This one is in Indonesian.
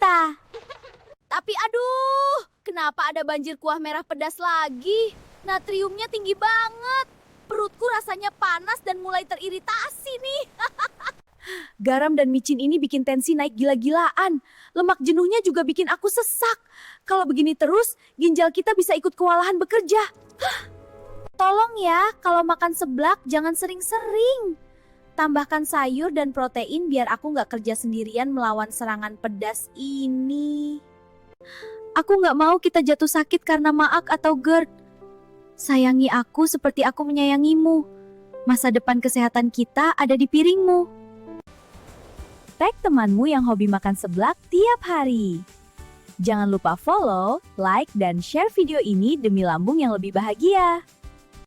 kita. Tapi aduh, kenapa ada banjir kuah merah pedas lagi? Natriumnya tinggi banget. Perutku rasanya panas dan mulai teriritasi nih. Garam dan micin ini bikin tensi naik gila-gilaan. Lemak jenuhnya juga bikin aku sesak. Kalau begini terus, ginjal kita bisa ikut kewalahan bekerja. Tolong ya, kalau makan seblak jangan sering-sering. Tambahkan sayur dan protein biar aku nggak kerja sendirian melawan serangan pedas ini. Aku nggak mau kita jatuh sakit karena maag atau GERD. Sayangi aku seperti aku menyayangimu. Masa depan kesehatan kita ada di piringmu. Tag temanmu yang hobi makan seblak tiap hari. Jangan lupa follow, like, dan share video ini demi lambung yang lebih bahagia.